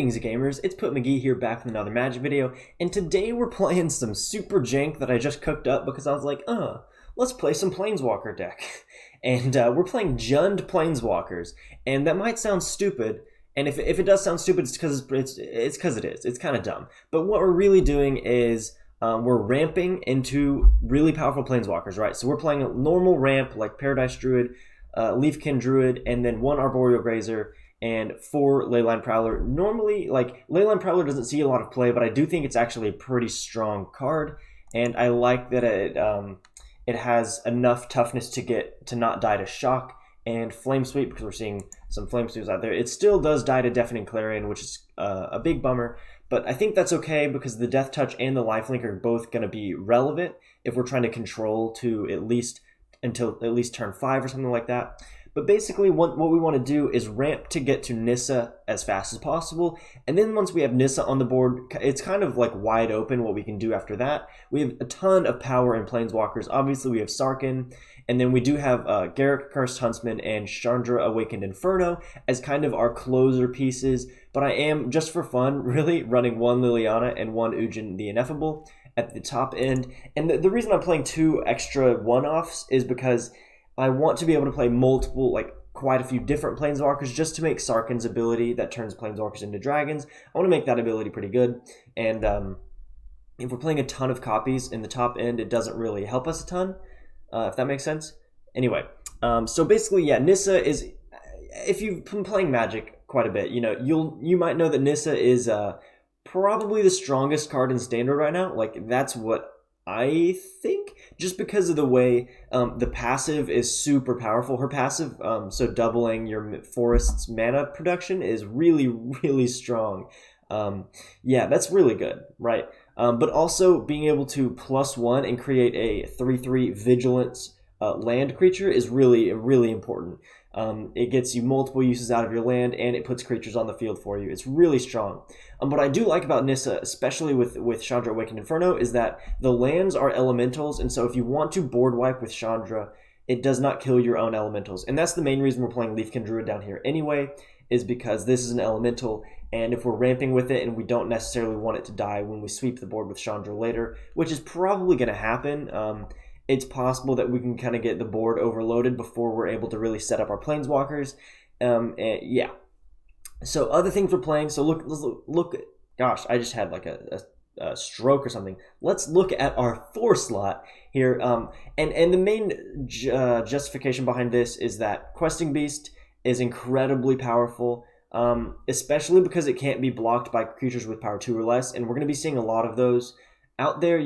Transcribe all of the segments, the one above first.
Greetings gamers, it's Put McGee here back with another Magic video, and today we're playing some super jank that I just cooked up because I was like, let's play some Planeswalker deck. And we're playing Jund Planeswalkers, and that might sound stupid, and if it does sound stupid, it's because it is. It's kind of dumb. But what we're really doing is we're ramping into really powerful Planeswalkers, right? So we're playing a normal ramp like Paradise Druid, Leafkin Druid, and then 1 Arboreal Grazer, and 4 Leyline Prowler. Normally, like, Leyline Prowler doesn't see a lot of play, but I do think it's actually a pretty strong card, and I like that it has enough toughness to not die to Shock and Flame Sweep, because we're seeing some Flame Sweeps out there. It still does die to Deafening Clarion, which is a big bummer, but I think that's okay because the Death Touch and the Lifelink are both going to be relevant if we're trying to control to until at least turn 5 or something like that. But basically what we want to do is ramp to get to Nissa as fast as possible, and then once we have Nissa on the board, it's kind of like wide open what we can do after that. We have a ton of power in Planeswalkers. Obviously we have Sarkhan, and then we do have Garruk Cursed Huntsman and Chandra Awakened Inferno as kind of our closer pieces, but I am, just for fun, really running 1 Liliana and 1 Ujin the Ineffable at the top end. And the reason I'm playing 2 extra one-offs is because I want to be able to play multiple, like quite a few different Planeswalkers, just to make Sarkhan's ability that turns Planeswalkers into dragons. I want to make that ability pretty good. And if we're playing a ton of copies in the top end, it doesn't really help us a ton, if that makes sense. Anyway, so basically, yeah, Nissa is, if you've been playing Magic quite a bit, you might know that Nissa is probably the strongest card in Standard right now. Like, that's what I think, just because of the way the passive is super powerful. Her passive, so doubling your forest's mana production, is really, really strong. Yeah, that's really good, right? But also being able to +1 and create a 3/3 vigilance land creature is really, really important. It gets you multiple uses out of your land, and it puts creatures on the field for you. It's really strong. What I do like about Nissa, especially with Chandra Awakened Inferno, is that the lands are elementals, and so if you want to board wipe with Chandra, it does not kill your own elementals. And that's the main reason we're playing Leafkin Druid down here anyway, is because this is an elemental, and if we're ramping with it and we don't necessarily want it to die when we sweep the board with Chandra later, which is probably going to happen, it's possible that we can kind of get the board overloaded before we're able to really set up our Planeswalkers. And yeah. So other things we're playing. So look. Gosh, I just had like a stroke or something. Let's look at our 4 slot here. And the main justification behind this is that Questing Beast is incredibly powerful, especially because it can't be blocked by creatures with power 2 or less. And we're going to be seeing a lot of those out there,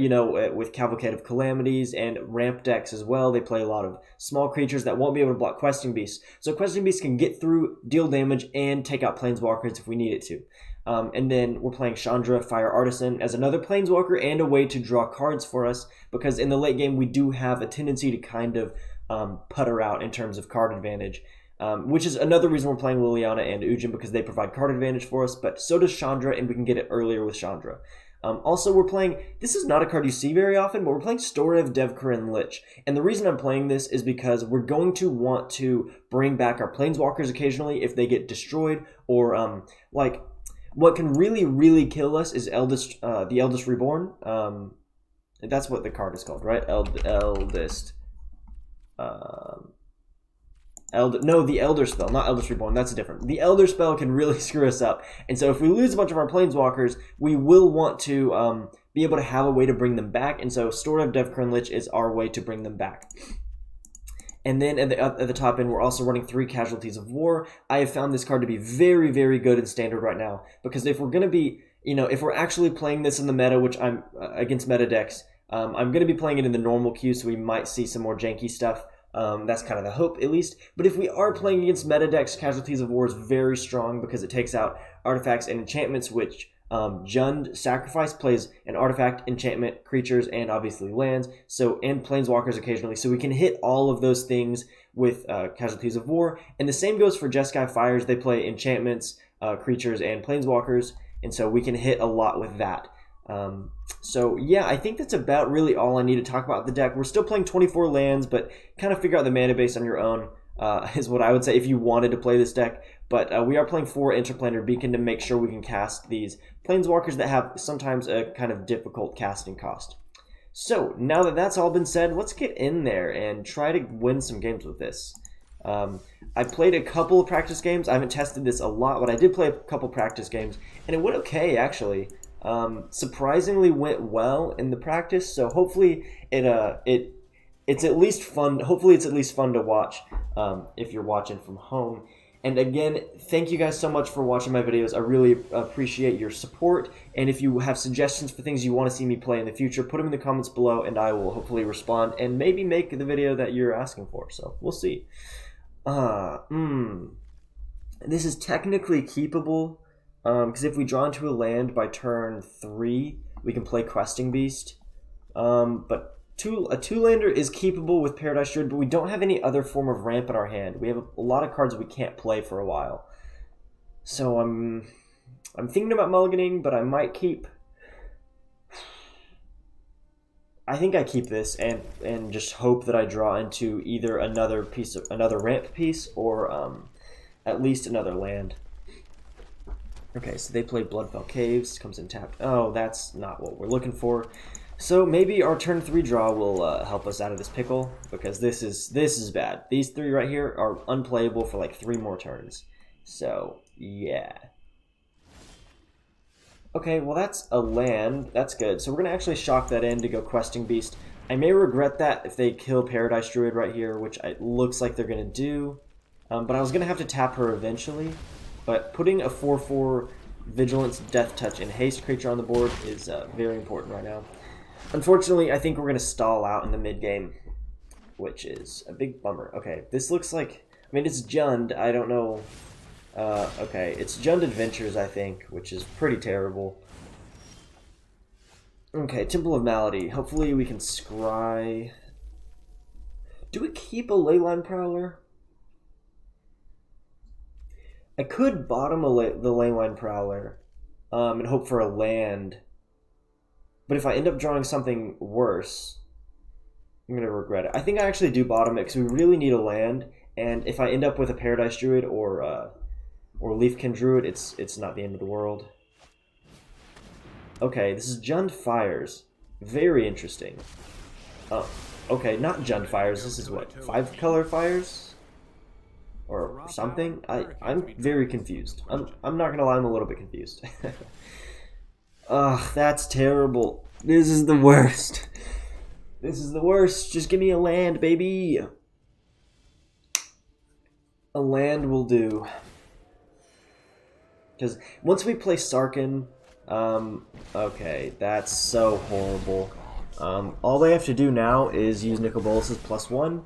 with Cavalcade of Calamities and ramp decks as well. They play a lot of small creatures that won't be able to block Questing Beasts. So Questing Beasts can get through, deal damage, and take out Planeswalkers if we need it to. And then we're playing Chandra Fire Artisan as another Planeswalker and a way to draw cards for us, because in the late game we do have a tendency to kind of putter out in terms of card advantage. Which is another reason we're playing Liliana and Ujin, because they provide card advantage for us, but so does Chandra, and we can get it earlier with Chandra. Also, we're playing, this is not a card you see very often, but we're playing Storev Devkarin Lich. And the reason I'm playing this is because we're going to want to bring back our Planeswalkers occasionally if they get destroyed, or like, what can really, really kill us is the Eldest Reborn. That's what the card is called, right? Eldest. The Elder Spell, not Eldest Reborn, that's different. The Elder Spell can really screw us up. And so if we lose a bunch of our Planeswalkers, we will want to be able to have a way to bring them back. And so Storev Devkarin Lich is our way to bring them back. And then at the top end, we're also running 3 Casualties of War. I have found this card to be very, very good in Standard right now, because if we're going to be, if we're actually playing this in the meta, which I'm against meta decks, I'm going to be playing it in the normal queue, so we might see some more janky stuff. That's kind of the hope, at least. But if we are playing against meta decks, Casualties of War is very strong because it takes out artifacts and enchantments, which Jund Sacrifice plays an artifact, enchantment, creatures, and obviously lands, and Planeswalkers occasionally. So we can hit all of those things with Casualties of War. And the same goes for Jeskai Fires. They play enchantments, creatures, and Planeswalkers, and so we can hit a lot with that. So yeah, I think that's about really all I need to talk about the deck. We're still playing 24 lands, but kind of figure out the mana base on your own is what I would say if you wanted to play this deck. But we are playing 4 Interplanar Beacon to make sure we can cast these Planeswalkers that have sometimes a kind of difficult casting cost. So, now that that's all been said, let's get in there and try to win some games with this. I played a couple of practice games. I haven't tested this a lot, but I did play a couple practice games, and it went okay, actually. Surprisingly went well in the practice, so hopefully it's at least fun. Hopefully it's at least fun to watch if you're watching from home. And again, thank you guys so much for watching my videos. I really appreciate your support. And if you have suggestions for things you want to see me play in the future, put them in the comments below, and I will hopefully respond and maybe make the video that you're asking for. So we'll see. This is technically keepable, because if we draw into a land by turn 3, we can play Questing Beast. But a 2-lander is keepable with Paradise Druid, but we don't have any other form of ramp in our hand. We have a lot of cards we can't play for a while. So I'm thinking about mulliganing, but I might keep. I think I keep this and just hope that I draw into either another ramp piece or at least another land. Okay, so they play Bloodfell Caves, comes in tapped. Oh, that's not what we're looking for. So maybe our turn 3 draw will help us out of this pickle, because this is bad. These 3 right here are unplayable for like 3 more turns. So yeah. Okay, well that's a land. That's good. So we're gonna actually shock that in to go Questing Beast. I may regret that if they kill Paradise Druid right here, which it looks like they're gonna do. But I was gonna have to tap her eventually. But putting a 4/4 Vigilance, Death Touch, and Haste creature on the board is very important right now. Unfortunately, I think we're going to stall out in the mid-game, which is a big bummer. Okay, this looks like... I mean, it's Jund. I don't know... okay, it's Jund Adventures, I think, which is pretty terrible. Okay, Temple of Malady. Hopefully we can scry... Do we keep a Leyline Prowler? I could bottom the Leyline Prowler and hope for a land... But if I end up drawing something worse, I'm going to regret it. I think I actually do bottom it because we really need a land. And if I end up with a Paradise Druid or Leafkin Druid, it's not the end of the world. Okay, this is Jund Fires. Very interesting. Oh, okay, not Jund Fires. This is what, 5-color Fires? Or something? I'm very confused. I'm not going to lie, I'm a little bit confused. Ugh, that's terrible. This is the worst. This is the worst. Just give me a land, baby. A land will do. Because once we play Sarkhan, okay, that's so horrible. All they have to do now is use Nicol Bolas's +1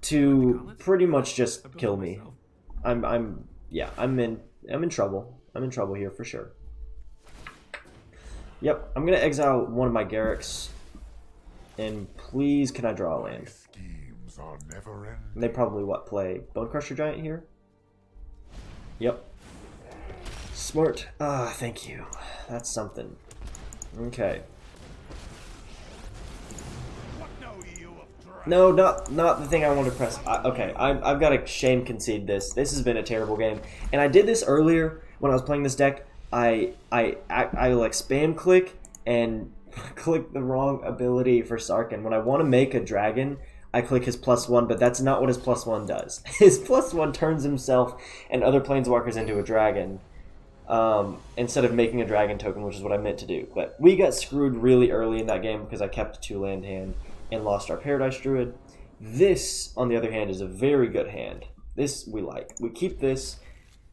to pretty much just kill me. I'm in trouble. I'm in trouble here for sure. Yep, I'm gonna exile one of my Garriks, and please, can I draw a land? They probably play Bone Crusher Giant here. Yep. Smart. Ah, thank you. That's something. Okay. No, not the thing I want to press. Okay, I've got to shame concede this. This has been a terrible game, and I did this earlier when I was playing this deck. I like spam click and click the wrong ability for Sarkhan. When I want to make a dragon, I click his +1, but that's not what his +1 does. His +1 turns himself and other planeswalkers into a dragon, instead of making a dragon token, which is what I meant to do. But we got screwed really early in that game because I kept a 2-land hand and lost our Paradise Druid. This, on the other hand, is a very good hand. This we like. We keep this.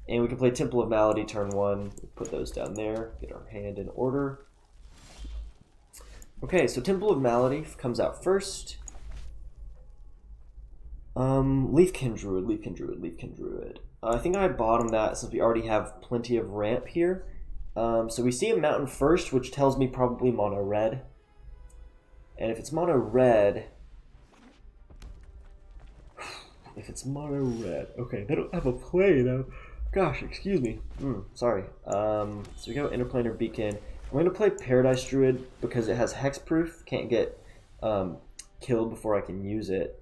And we can play Temple of Malady turn 1. Put those down there. Get our hand in order. Okay, so Temple of Malady comes out first. Leafkin Druid, Leafkin Druid, Leafkin Druid. I think I bottom that since we already have plenty of ramp here. So we see a mountain first, which tells me probably mono red. And if it's mono red... Okay, they don't have a play though. Gosh, excuse me. Sorry. So we go Interplanar Beacon. I'm going to play Paradise Druid because it has hexproof. Can't get killed before I can use it.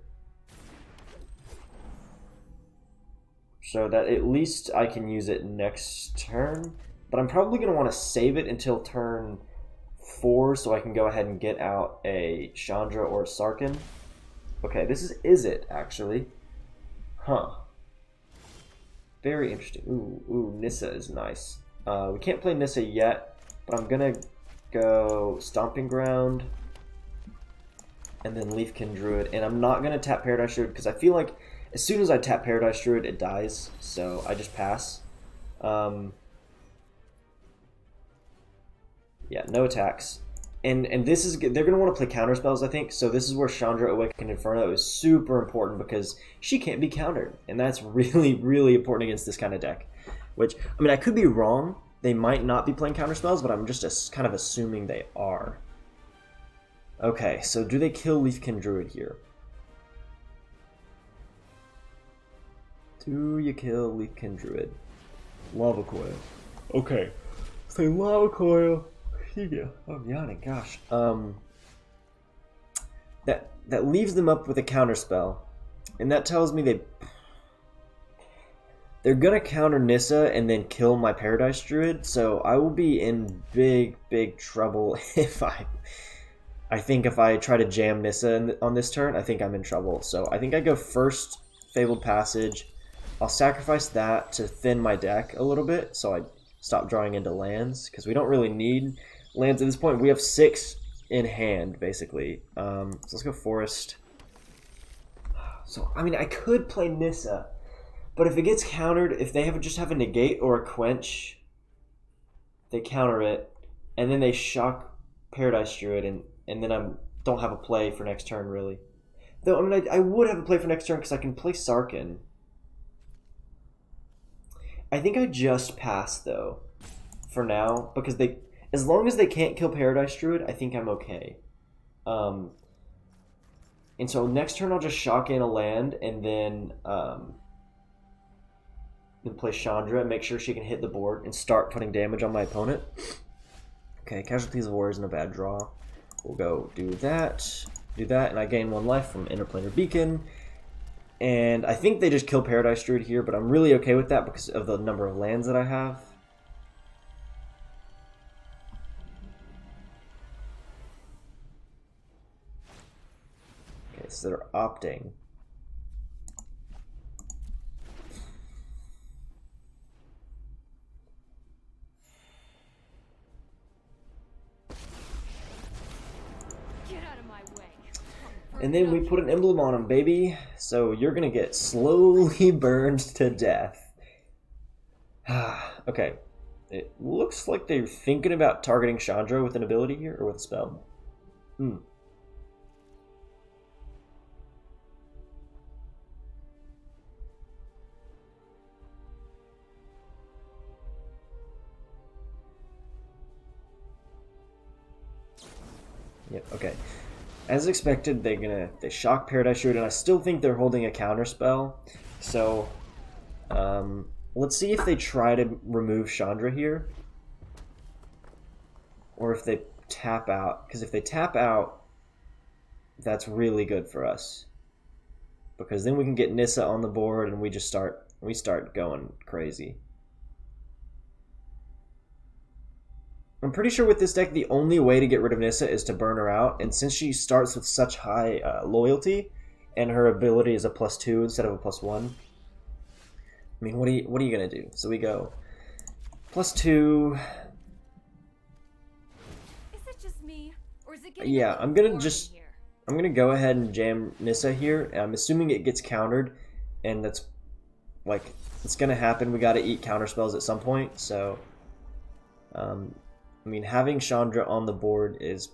so that at least I can use it next turn. But I'm probably going to want to save it until turn 4 so I can go ahead and get out a Chandra or a Sarkhan. Okay, this is it, actually. Huh. Very interesting. Ooh, Nissa is nice. We can't play Nissa yet, but I'm going to go Stomping Ground and then Leafkin Druid. And I'm not going to tap Paradise Druid because I feel like as soon as I tap Paradise Druid, it dies. So I just pass. Yeah, no attacks. And this is, they're going to want to play counter spells, I think. So this is where Chandra Awakened Inferno is super important because she can't be countered. And that's really, really important against this kind of deck. Which, I mean, I could be wrong. They might not be playing counter spells, but I'm just kind of assuming they are. Okay, so do they kill Leafkin Druid here? Do you kill Leafkin Druid? Lava Coil. Okay. Say Lava Coil. Yeah. Oh, I'm yawning, gosh. That leaves them up with a counter spell. And that tells me they're gonna counter Nissa and then kill my Paradise Druid, so I will be in big trouble if I think if I try to jam Nissa on this turn, I think I'm in trouble. So I think I go first Fabled Passage. I'll sacrifice that to thin my deck a little bit, so I stop drawing into lands, because we don't really need lands at this point. We have 6 in hand, basically. So let's go Forest. So, I mean, I could play Nissa, but if it gets countered, if they just have a negate or a quench, they counter it, and then they shock Paradise Druid, and then I don't have a play for next turn, really. Though, I mean, I would have a play for next turn because I can play Sarkhan. I think I just pass, though, for now, because as long as they can't kill Paradise Druid, I think I'm okay. And so next turn I'll just shock in a land, and then play Chandra and make sure she can hit the board and start putting damage on my opponent. Okay, Casualties of War isn't a bad draw. We'll go do that, and I gain 1 life from Interplanar Beacon. And I think they just kill Paradise Druid here, but I'm really okay with that because of the number of lands that I have. Okay, so they're opting. And then we put an emblem on him, baby. So you're going to get slowly burned to death. Okay. It looks like they're thinking about targeting Chandra with an ability here, or with a spell. Yep, okay. As expected, they shock Paradise Druid, and I still think they're holding a counter spell. So, let's see if they try to remove Chandra here, or if they tap out. Because if they tap out, that's really good for us, because then we can get Nissa on the board, and we start going crazy. I'm pretty sure with this deck, the only way to get rid of Nissa is to burn her out, and since she starts with such high loyalty, and her ability is a +2 instead of a +1, I mean, what are you gonna do? So we go +2. Is it just me, or is it yeah, I'm gonna go ahead and jam Nissa here. I'm assuming it gets countered, and that's like it's gonna happen. We got to eat counter spells at some point, so. I mean, having Chandra on the board is...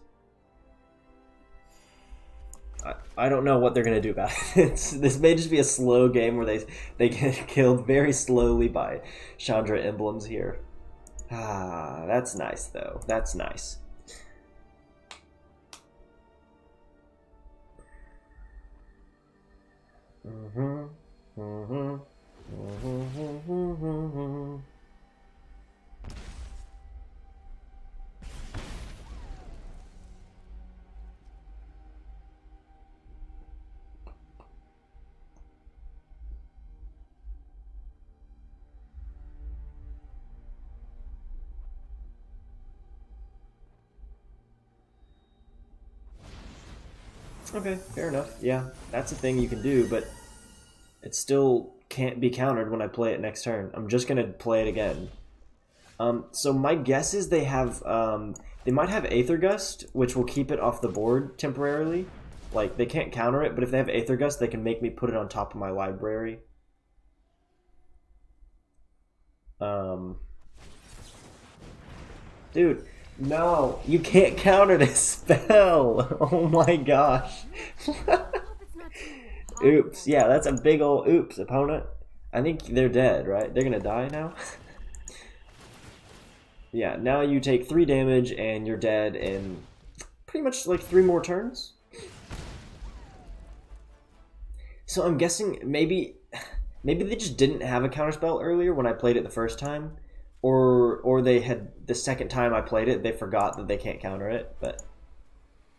I don't know what they're going to do about it. This may just be a slow game where they get killed very slowly by Chandra emblems here. Ah, that's nice, though. That's nice. Okay, fair enough. Yeah, that's a thing you can do, but it still can't be countered when I play it next turn. I'm just gonna play it again. So my guess is they might have Aether Gust, which will keep it off the board temporarily. Like, they can't counter it, but if they have Aether Gust, they can make me put it on top of my library. Dude, no, you can't counter this spell. Oh my gosh. Oops, yeah, that's a big ol' oops, opponent. I think they're dead, right? They're gonna die now? Yeah, now you take 3 damage and you're dead in pretty much like 3 more turns. So I'm guessing maybe they just didn't have a counterspell earlier when I played it the first time, or they had the second time I played it they forgot that they can't counter it, but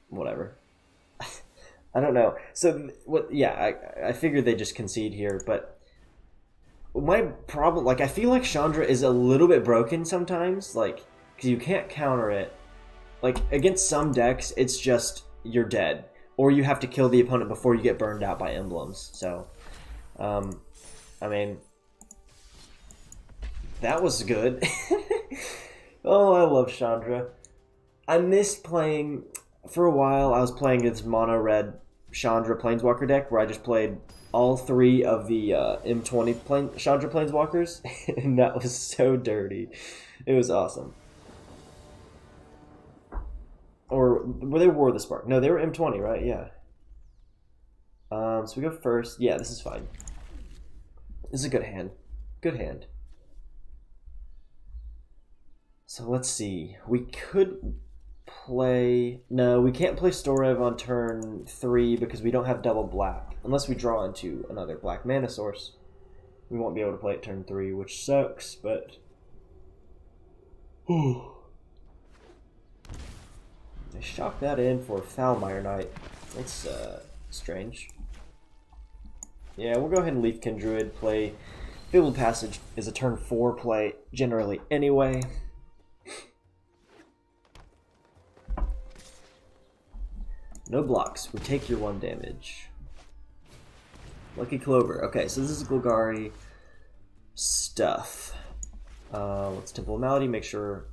whatever. I don't know. So what? Yeah, I figured they just concede here, but my problem, like, I feel like Chandra is a little bit broken sometimes, like, because you can't counter it. Like, against some decks, it's just you're dead, or you have to kill the opponent before you get burned out by emblems. So, I mean, that was good. Oh, I love Chandra. I missed playing, for a while, I was playing this mono-red Chandra Planeswalker deck where I just played all 3 of the M20 Chandra Planeswalkers, and that was so dirty. It was awesome. Or they wore the Spark. No, they were M20, right? Yeah. So we go first. Yeah, this is fine. This is a good hand. Good hand. So let's see. We could play... No, we can't play Storev on turn 3 because we don't have double black. Unless we draw into another black mana source. We won't be able to play it turn 3, which sucks, but... They shocked that in for Foulmire Knight. That's strange. Yeah, we'll go ahead and Leaf Kindred, play Fabled Passage is a turn 4 play generally anyway. No blocks. We take your 1 damage. Lucky Clover. Okay, so this is Golgari stuff. Let's Temple of Malady, make sure...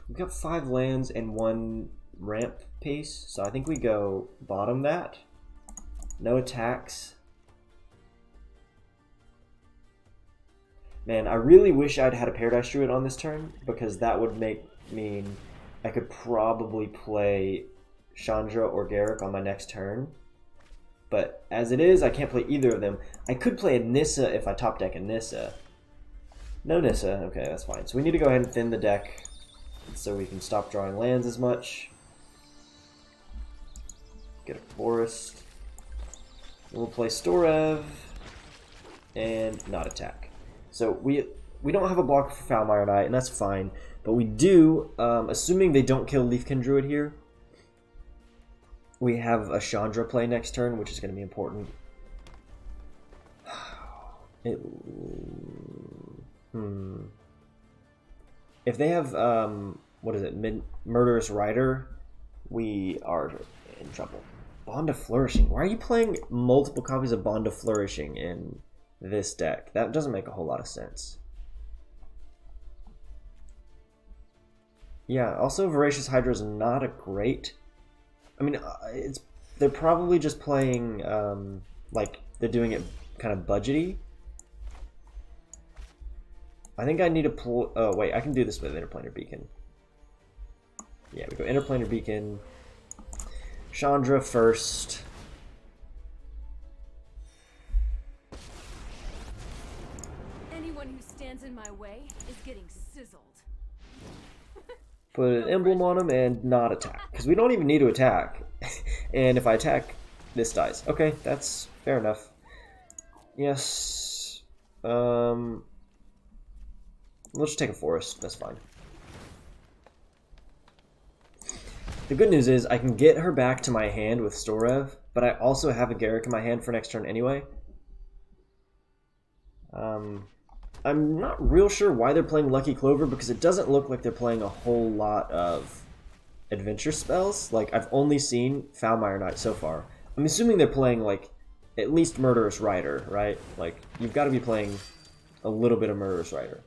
We've got 5 lands and 1 ramp piece, so I think we go bottom that. No attacks. Man, I really wish I'd had a Paradise Druid on this turn, because that would mean I could probably play Chandra or Garruk on my next turn. But as it is, I can't play either of them. I could play a Nissa if I top deck a Nissa. No Nissa. Okay, that's fine. So we need to go ahead and thin the deck so we can stop drawing lands as much. Get a Forest. And we'll play Storev and not attack. So we don't have a blocker for Foulmire Knight, and that's fine. But we do, assuming they don't kill Leafkin Druid here, we have a Chandra play next turn, which is going to be important. If they have, what is it, Murderous Rider, we are in trouble. Bond of Flourishing. Why are you playing multiple copies of Bond of Flourishing in this deck? That doesn't make a whole lot of sense. Yeah, also Voracious Hydra is not a great... I mean, they're probably just playing, like, they're doing it kind of budgety. I think I need to pull... Oh, wait, I can do this with Interplanar Beacon. Yeah, we go Interplanar Beacon. Chandra first. Anyone who stands in my way is getting sizzled. Put an emblem on him and not attack. Because we don't even need to attack. And if I attack, this dies. Okay, that's fair enough. Yes. Let's just take a forest. That's fine. The good news is I can get her back to my hand with Storev, but I also have a Garruk in my hand for next turn anyway. I'm not real sure why they're playing Lucky Clover, because it doesn't look like they're playing a whole lot of adventure spells. Like, I've only seen Foulmire Knight so far. I'm assuming they're playing, like, at least Murderous Rider, right? Like, you've got to be playing a little bit of Murderous Rider.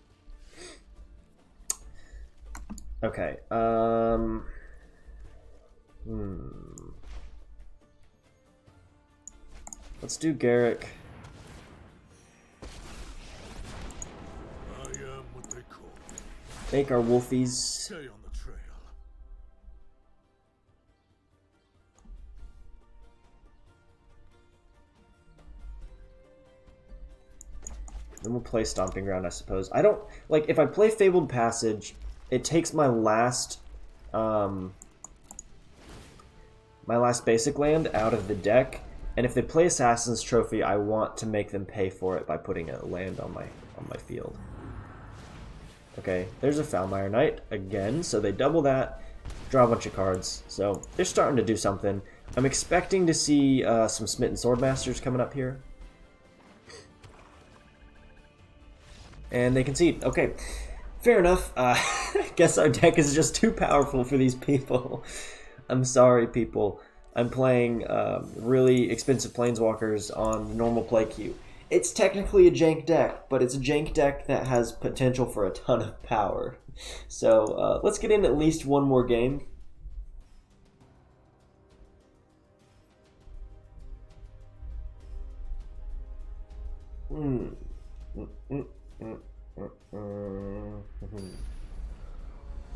Okay, let's do Garrick. I am what they call. Make our Wolfies. Stay on the trail. Then we'll play Stomping Ground, I suppose. I don't... Like, if I play Fabled Passage, it takes my last basic land out of the deck, and if they play Assassin's Trophy, I want to make them pay for it by putting a land on my field. Okay, there's a Foulmire Knight again, so they double that, draw a bunch of cards. So they're starting to do something. I'm expecting to see some Smitten Swordmasters coming up here. And they concede. Okay, fair enough. I guess our deck is just too powerful for these people. I'm sorry, people. I'm playing really expensive Planeswalkers on normal play queue. It's technically a jank deck, but it's a jank deck that has potential for a ton of power. So let's get in at least one more game.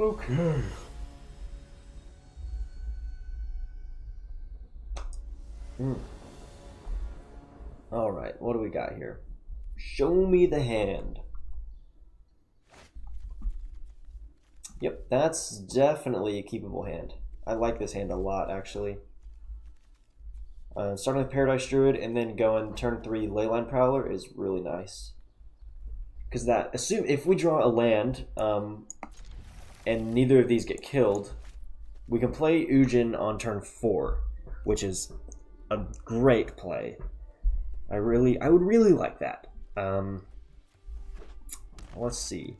Okay. Alright, what do we got here? Show me the hand. Yep, that's definitely a keepable hand. I like this hand a lot, actually. Starting with Paradise Druid and then going turn 3 Leyline Prowler is really nice. Because that, assume if we draw a land, and neither of these get killed, we can play Ujin on turn 4, which is a great play. I would really like that. Let's see.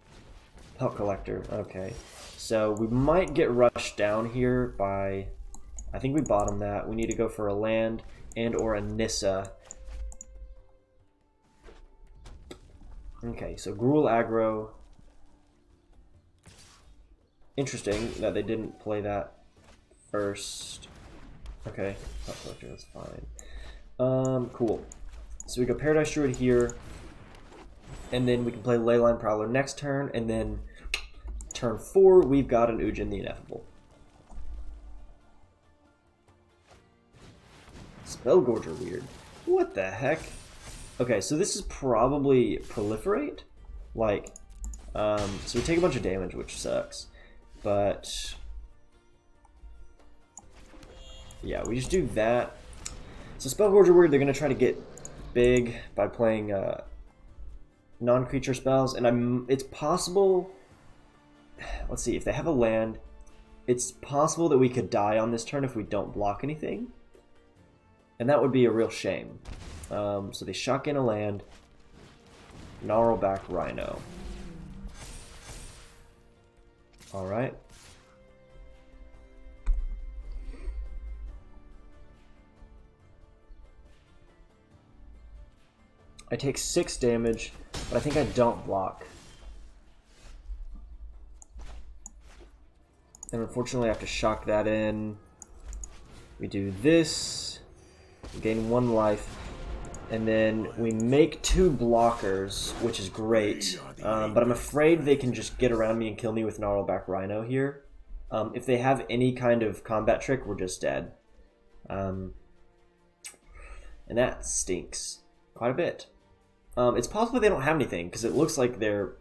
Pelk Collector, okay. So we might get rushed down here by, I think we bottom that. We need to go for a land and or a Nissa. Okay, so Gruul aggro. Interesting that they didn't play that first. Okay, Pelk Collector, that's fine. Cool. So we go Paradise Druid here, and then we can play Leyline Prowler next turn, and then turn 4, we've got an Ujin the Ineffable. Spellgorger weird. What the heck? Okay, so this is probably Proliferate. Like, so we take a bunch of damage, which sucks. But, yeah, we just do that. So Spellgorger weird, they're going to try to get big by playing non-creature spells, and it's possible, let's see, if they have a land, it's possible that we could die on this turn if we don't block anything, and that would be a real shame. So they shock in a land, Gnarlback Rhino. Alright. I take 6 damage, but I think I don't block. And unfortunately I have to shock that in. We do this, we gain 1 life, and then we make 2 blockers, which is great. But I'm afraid they can just get around me and kill me with Gnarlback Rhino here. If they have any kind of combat trick, we're just dead. And that stinks quite a bit. It's possible they don't have anything, because it looks like they're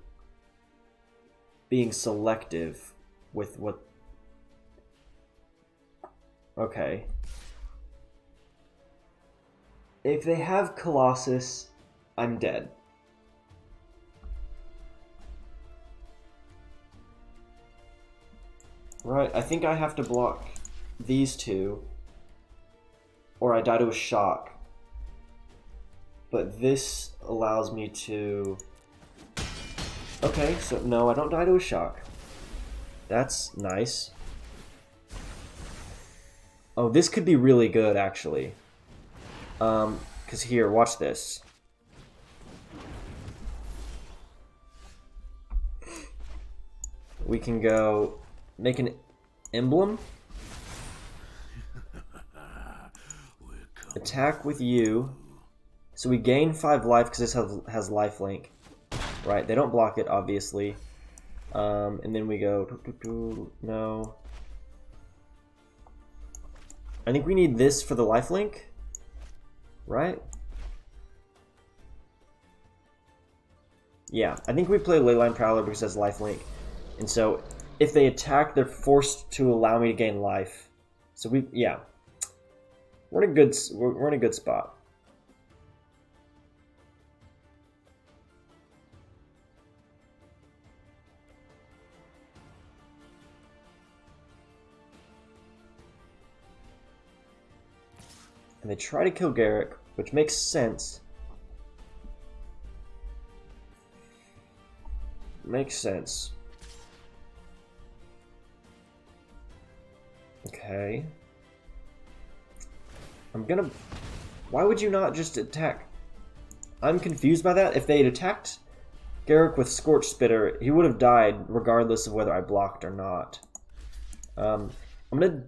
being selective with what... Okay. If they have Colossus, I'm dead. Right, I think I have to block these 2, or I die to a shock. But this allows me to Okay, so no, I don't die to a shock. That's nice. Oh, this could be really good, actually. Because here, watch this. We can go make an emblem. Attack with you. So we gain 5 life because this has lifelink. Right, they don't block it, obviously. And then we go... No. I think we need this for the lifelink. Right? Yeah, I think we play Leyline Prowler because it has lifelink. And so, if they attack, they're forced to allow me to gain life. So yeah. We're in a good spot. And they try to kill Garrick, which makes sense. Makes sense. Okay. Why would you not just attack? I'm confused by that. If they had attacked Garrick with Scorch Spitter, he would have died regardless of whether I blocked or not. I'm gonna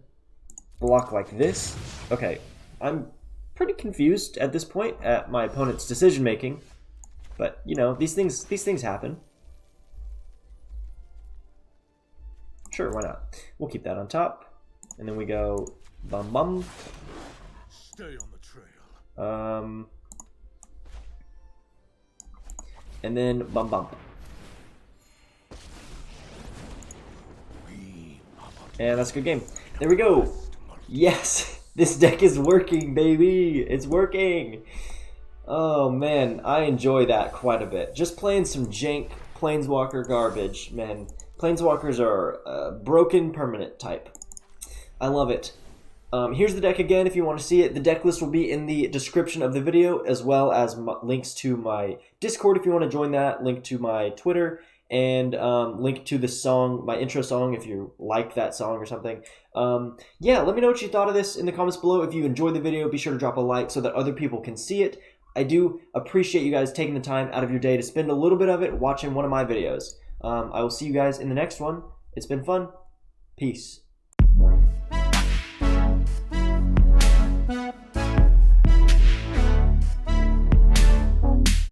block like this. Okay. I'm pretty confused at this point at my opponent's decision making. But, you know, these things happen. Sure, why not? We'll keep that on top. And then we go bum bum. Stay on the trail. And then bum bum. And that's a good game. There we go. Yes, this deck is working, baby. It's working. Oh man, I enjoy that quite a bit. Just playing some jank Planeswalker garbage, man. Planeswalkers are broken permanent type. I love it. Here's the deck again if you want to see it. The deck list will be in the description of the video, as well as links to my Discord if you want to join that, link to my Twitter, and link to the song, my intro song, if you like that song or something. Yeah, let me know what you thought of this in the comments below. If you enjoyed the video, be sure to drop a like so that other people can see it. I do appreciate you guys taking the time out of your day to spend a little bit of it watching one of my videos. I will see you guys in the next one. It's been fun. Peace.